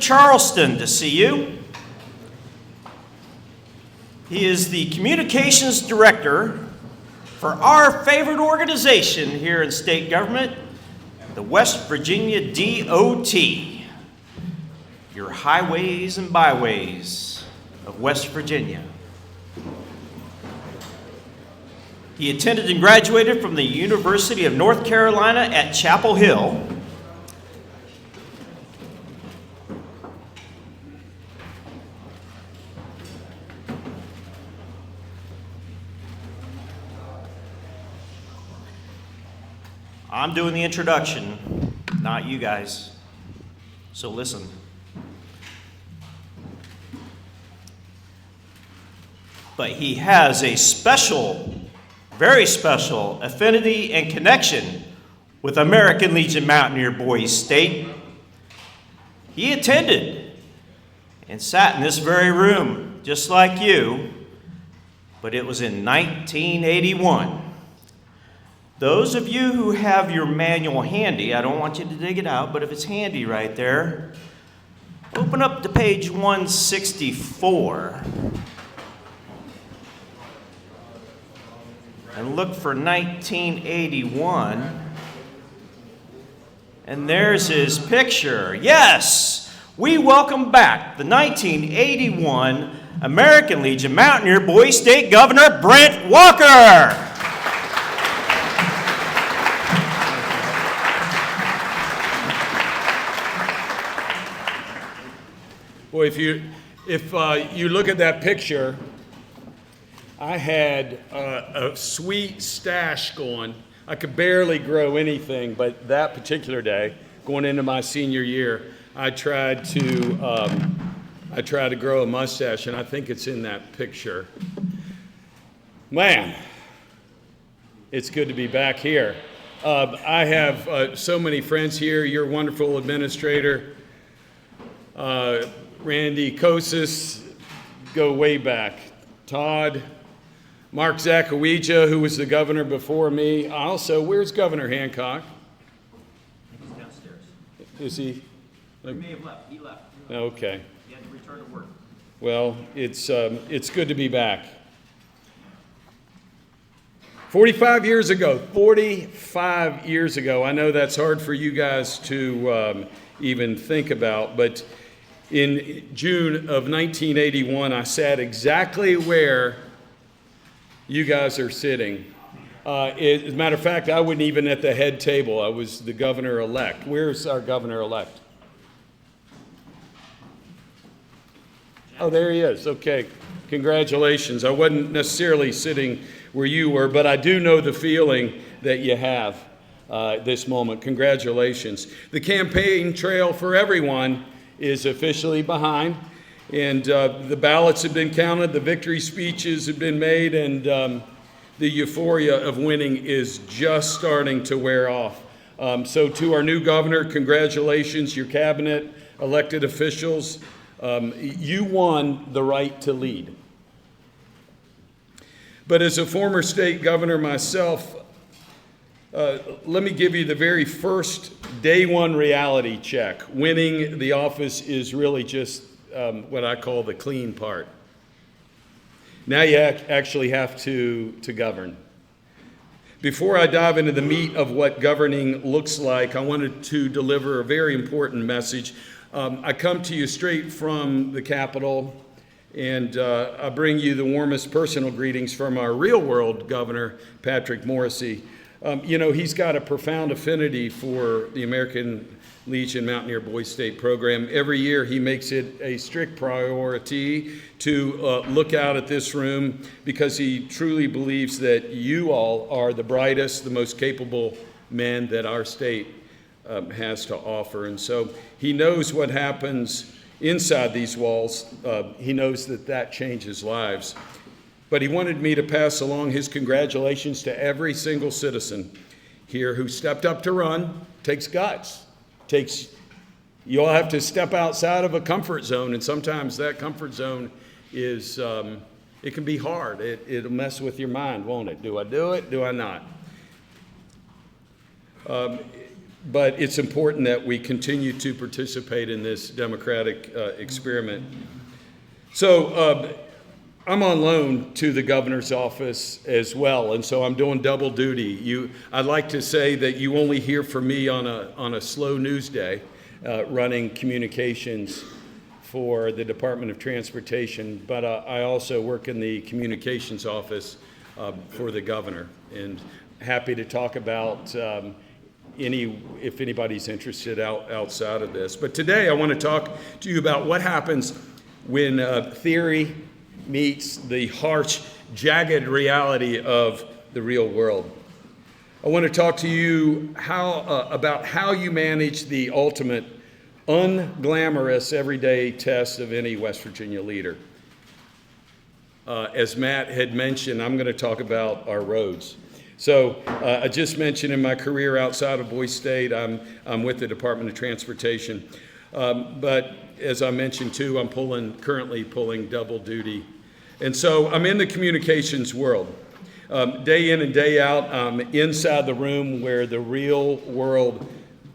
Charleston to see you. He is the communications director for our favorite organization here in state government, the West Virginia DOT, your highways and byways of West Virginia. He attended and graduated from the University of North Carolina at Chapel Hill. I'm doing the introduction, not you guys, so listen. But he has a special, very special affinity and connection with American Legion Mountaineer Boys State. He attended and sat in this very room, just like you, but it was in 1981. Those of you who have your manual handy, I don't want you to dig it out, but if it's handy right there, open up to page 164 and look for 1981. And there's his picture. Yes, we welcome back the 1981 American Legion Mountaineer Boys State Governor Brent Walker. Boy, if you look at that picture, I had a sweet stash going. I could barely grow anything, but that particular day, going into my senior year, I tried to grow a mustache, and I think it's in that picture. Man, it's good to be back here. I have so many friends here. You're a wonderful administrator. Randy Kosis, go way back. Todd, Mark Zakawija, who was the governor before me. Also, where's Governor Hancock? He's downstairs. Is he? He may have left. He left. Okay. He had to return to work. Well, it's good to be back. 45 years ago, I know that's hard for you guys to even think about, but in June of 1981, I sat exactly where you guys are sitting. As a matter of fact, I wasn't even at the head table. I was the governor-elect. Where's our governor-elect? Oh, there he is. Okay. Congratulations. I wasn't necessarily sitting where you were, but I do know the feeling that you have this moment. Congratulations. The campaign trail for everyone is officially behind, and the ballots have been counted, the victory speeches have been made, and the euphoria of winning is just starting to wear off. So to our new governor, congratulations, your cabinet, elected officials. You won the right to lead. But as a former state governor myself, let me give you the very first day one reality check. Winning the office is really just what I call the clean part. Now you actually have to govern. Before I dive into the meat of what governing looks like, I wanted to deliver a very important message. I come to you straight from the Capitol, and I bring you the warmest personal greetings from our real world governor, Patrick Morrisey. He's got a profound affinity for the American Legion Mountaineer Boys State program. Every year he makes it a strict priority to look out at this room because he truly believes that you all are the brightest, the most capable men that our state has to offer. And so he knows what happens inside these walls. He knows that changes lives. But he wanted me to pass along his congratulations to every single citizen here who stepped up to run. Takes guts. You all have to step outside of a comfort zone, and sometimes that comfort zone is, it can be hard. It'll mess with your mind, won't it? Do I do it? Do I not? but it's important that we continue to participate in this democratic experiment. So I'm on loan to the governor's office as well, and so I'm doing double duty. I'd like to say that you only hear from me on a slow news day, running communications for the Department of Transportation, but I also work in the communications office for the governor, and happy to talk about if anybody's interested outside of this. But today I want to talk to you about what happens when theory meets the harsh, jagged reality of the real world. I want to talk to you about how you manage the ultimate unglamorous everyday test of any West Virginia leader. As Matt had mentioned, I'm going to talk about our roads. So I just mentioned in my career outside of Boise State, I'm with the Department of Transportation. But as I mentioned too, I'm currently pulling double duty. And so I'm in the communications world. Day in and day out, I'm inside the room where the real world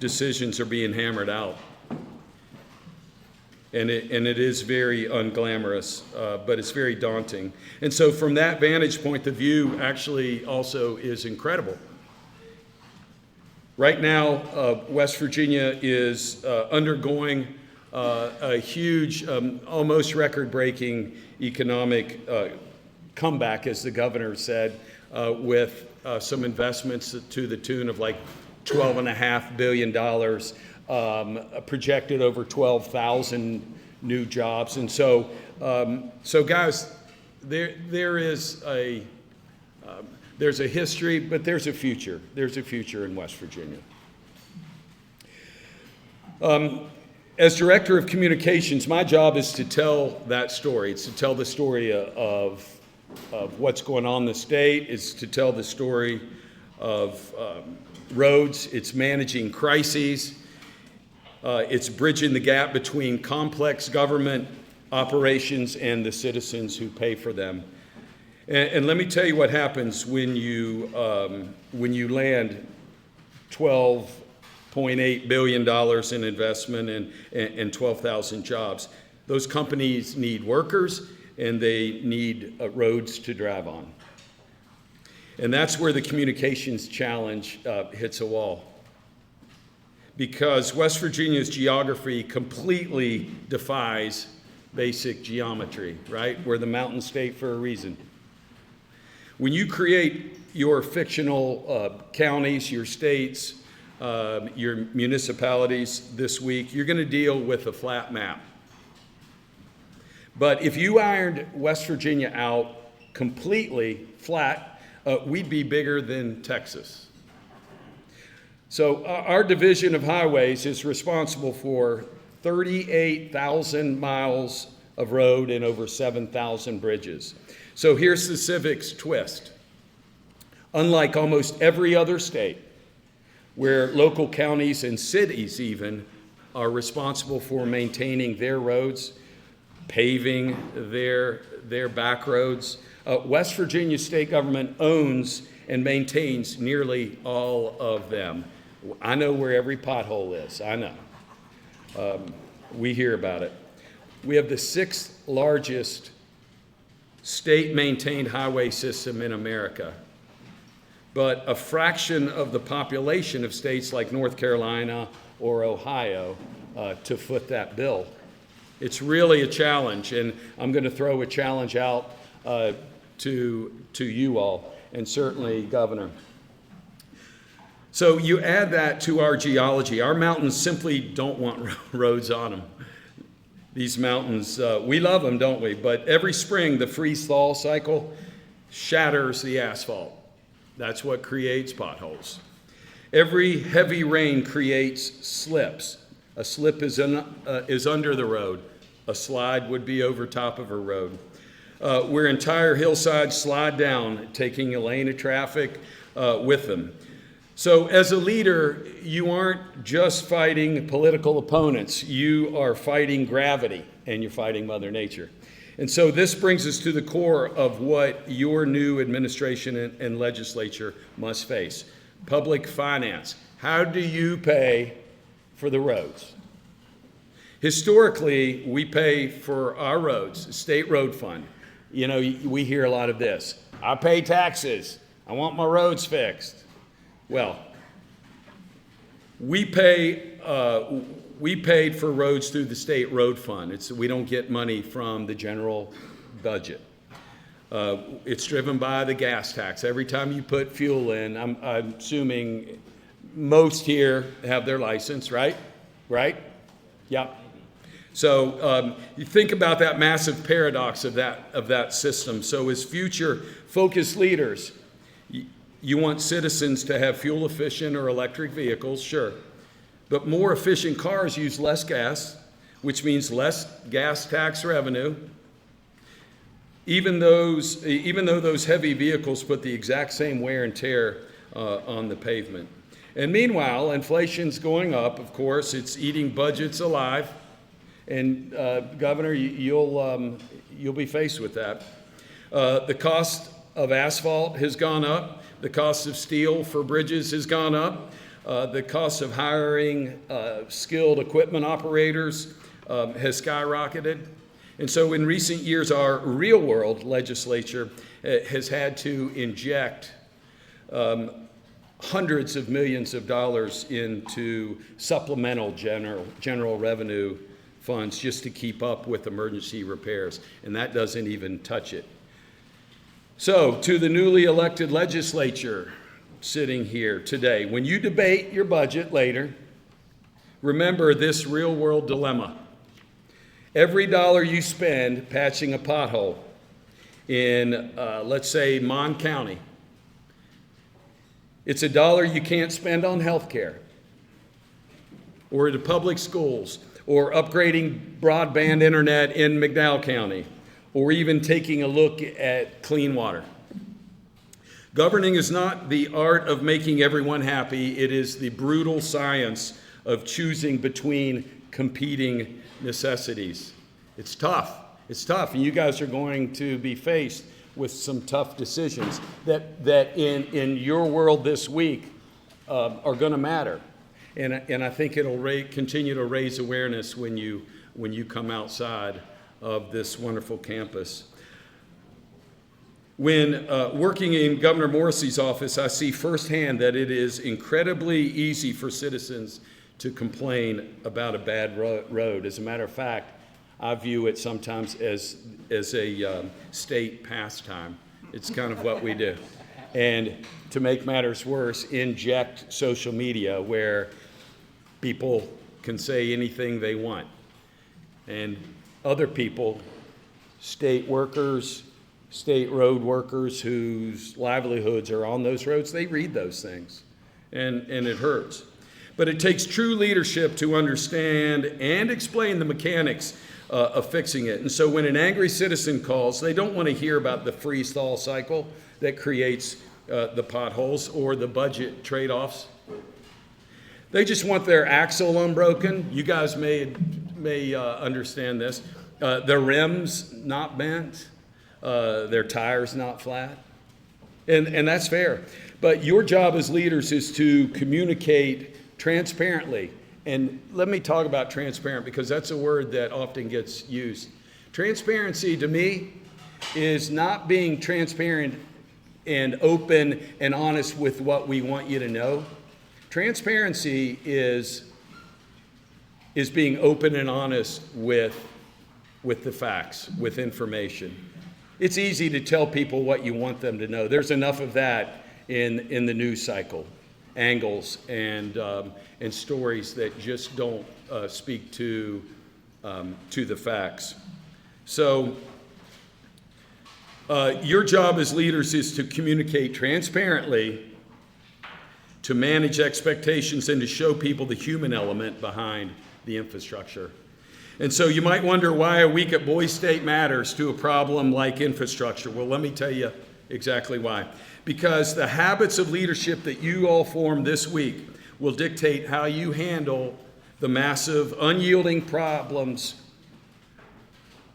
decisions are being hammered out. And it is very unglamorous, but it's very daunting. And so from that vantage point, the view actually also is incredible. Right now, West Virginia is undergoing a huge, almost record-breaking economic comeback, as the governor said, with some investments to the tune of like $12.5 billion. Projected over 12,000 new jobs. And so guys, there's a history, but there's a future. There's a future in West Virginia. As Director of Communications, my job is to tell that story. It's to tell the story of what's going on in the state. It's to tell the story of roads. It's managing crises. It's bridging the gap between complex government operations and the citizens who pay for them. And let me tell you what happens when you land $12.8 billion in investment and 12,000 jobs. Those companies need workers and they need roads to drive on. And that's where the communications challenge hits a wall. Because West Virginia's geography completely defies basic geometry, right? We're the mountain state for a reason. When you create your fictional counties, your states, your municipalities this week, you're going to deal with a flat map. But if you ironed West Virginia out completely flat, we'd be bigger than Texas. So our division of highways is responsible for 38,000 miles of road and over 7,000 bridges. So here's the civics twist. Unlike almost every other state, where local counties and cities even are responsible for maintaining their roads, paving their back roads, West Virginia state government owns and maintains nearly all of them. I know where every pothole is. I know. We hear about it. We have the 6th largest state-maintained highway system in America, but a fraction of the population of states like North Carolina or Ohio to foot that bill. It's really a challenge, and I'm going to throw a challenge out to you all, and certainly Governor. So you add that to our geology. Our mountains simply don't want roads on them. These mountains, we love them, don't we? But every spring, the freeze-thaw cycle shatters the asphalt. That's what creates potholes. Every heavy rain creates slips. A slip is under the road. A slide would be over top of a road. Where entire hillsides slide down, taking a lane of traffic with them. So as a leader, you aren't just fighting political opponents. You are fighting gravity, and you're fighting Mother Nature. And so this brings us to the core of what your new administration and legislature must face: public finance. How do you pay for the roads? Historically, we pay for our roads, state road fund. You know, we hear a lot of this. I pay taxes. I want my roads fixed. Well, we paid for roads through the state road fund. We don't get money from the general budget. It's driven by the gas tax. Every time you put fuel in, I'm assuming most here have their license, right? Right? Yeah. So you think about that massive paradox of that system. So as future focused leaders, you want citizens to have fuel efficient or electric vehicles, sure. But more efficient cars use less gas, which means less gas tax revenue. Even though those heavy vehicles put the exact same wear and tear on the pavement. And meanwhile, inflation's going up, of course. It's eating budgets alive. And Governor, you'll be faced with that. The cost of asphalt has gone up. The cost of steel for bridges has gone up. The cost of hiring skilled equipment operators has skyrocketed. And so in recent years, our real world legislature has had to inject hundreds of millions of dollars into supplemental general revenue funds just to keep up with emergency repairs, and that doesn't even touch it. So, to the newly elected legislature sitting here today, when you debate your budget later, remember this real-world dilemma. Every dollar you spend patching a pothole in, let's say, Mon County, it's a dollar you can't spend on health care or the public schools, or upgrading broadband internet in McDowell County, or even taking a look at clean water. Governing is not the art of making everyone happy. It is the brutal science of choosing between competing necessities. It's tough. It's tough, and you guys are going to be faced with some tough decisions that in your world this week are going to matter. And I think it'll continue to raise awareness when you come outside of this wonderful campus. When working in Governor Morrissey's office, I see firsthand that it is incredibly easy for citizens to complain about a bad road. As a matter of fact, I view it sometimes as a state pastime. It's kind of what we do. And to make matters worse, inject social media where people can say anything they want. And other people, state workers, state road workers whose livelihoods are on those roads, they read those things. And it hurts. But it takes true leadership to understand and explain the mechanics of fixing it. And so when an angry citizen calls, they don't want to hear about the freeze-thaw cycle that creates the potholes or the budget trade-offs. They just want their axle unbroken. You guys may understand this. Their rims not bent, their tires not flat. And that's fair. But your job as leaders is to communicate transparently. And let me talk about transparent because that's a word that often gets used. Transparency to me is not being transparent and open and honest with what we want you to know. Transparency is being open and honest with the facts, with information. It's easy to tell people what you want them to know. There's enough of that in the news cycle, angles and stories that just don't speak to the facts. So your job as leaders is to communicate transparently, to manage expectations, and to show people the human element behind the infrastructure. And so you might wonder why a week at Boise State matters to a problem like infrastructure. Well, let me tell you exactly why. Because the habits of leadership that you all form this week will dictate how you handle the massive, unyielding problems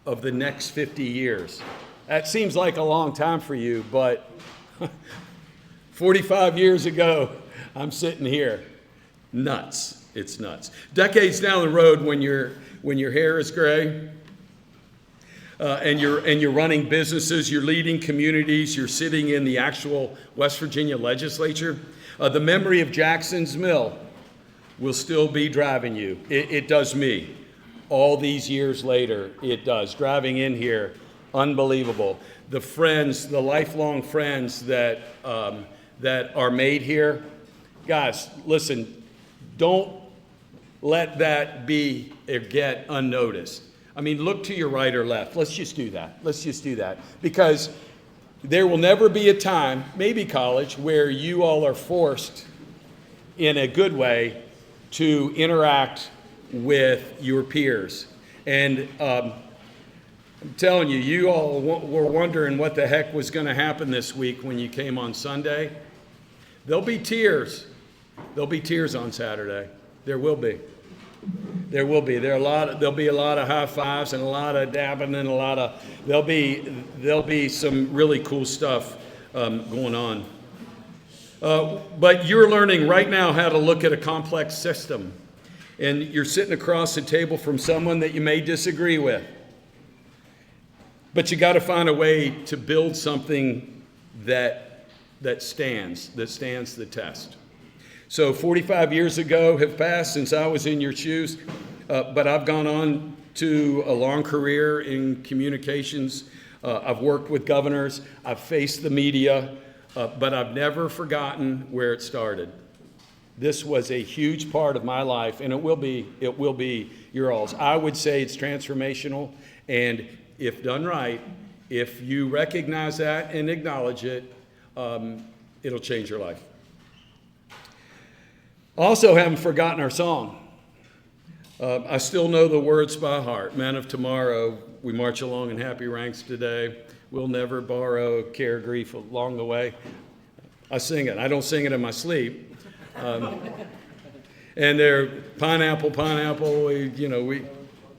of the next 50 years. That seems like a long time for you, but 45 years ago, I'm sitting here. Nuts. It's nuts. Decades down the road, when your hair is gray, and you're running businesses, you're leading communities, you're sitting in the actual West Virginia legislature, the memory of Jackson's Mill will still be driving you. It does me. All these years later, it does. Driving in here, unbelievable. The friends, the lifelong friends that are made here, guys, listen, don't let that be or get unnoticed. I mean, look to your right or left. Let's just do that. Let's just do that. Because there will never be a time, maybe college, where you all are forced in a good way to interact with your peers. And I'm telling you, you all were wondering what the heck was going to happen this week when you came on Sunday. There'll be tears. There'll be tears on Saturday. There will be. There will be. There'll be a lot of high fives and a lot of dabbing and there'll be some really cool stuff going on. But you're learning right now how to look at a complex system. And you're sitting across the table from someone that you may disagree with. But you got to find a way to build something that stands the test. So 45 years ago have passed since I was in your shoes, but I've gone on to a long career in communications. I've worked with governors, I've faced the media, but I've never forgotten where it started. This was a huge part of my life, and it will be your all's. I would say it's transformational, and if done right, if you recognize that and acknowledge it, it'll change your life. Also haven't forgotten our song. I still know the words by heart. Men of tomorrow, we march along in happy ranks today. We'll never borrow care, grief along the way. I sing it. I don't sing it in my sleep. And they're pineapple,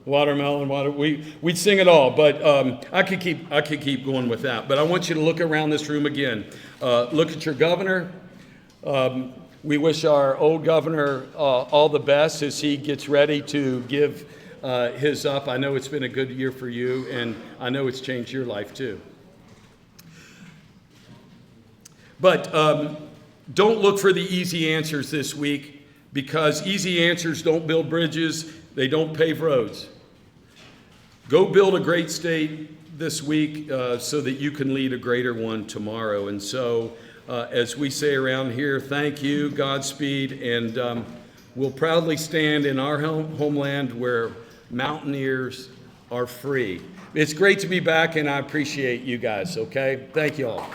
watermelon, we'd sing it all. But I could keep going with that. But I want you to look around this room again. Look at your governor. We wish our old governor all the best as he gets ready to give his up. I know it's been a good year for you, and I know it's changed your life too. But don't look for the easy answers this week, because easy answers don't build bridges, they don't pave roads. Go build a great state this week so that you can lead a greater one tomorrow. And so, as we say around here, thank you, Godspeed, and we'll proudly stand in our homeland where Mountaineers are free. It's great to be back, and I appreciate you guys, okay? Thank you all.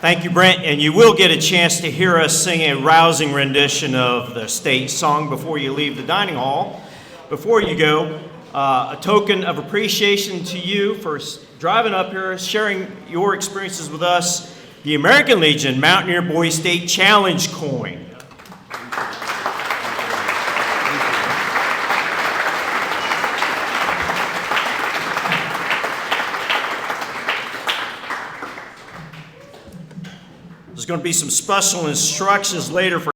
Thank you, Brent, and you will get a chance to hear us sing a rousing rendition of the state song before you leave the dining hall. Before you go, a token of appreciation to you for driving up here, sharing your experiences with us, the American Legion Mountaineer Boys State Challenge coin. There's going to be some special instructions later for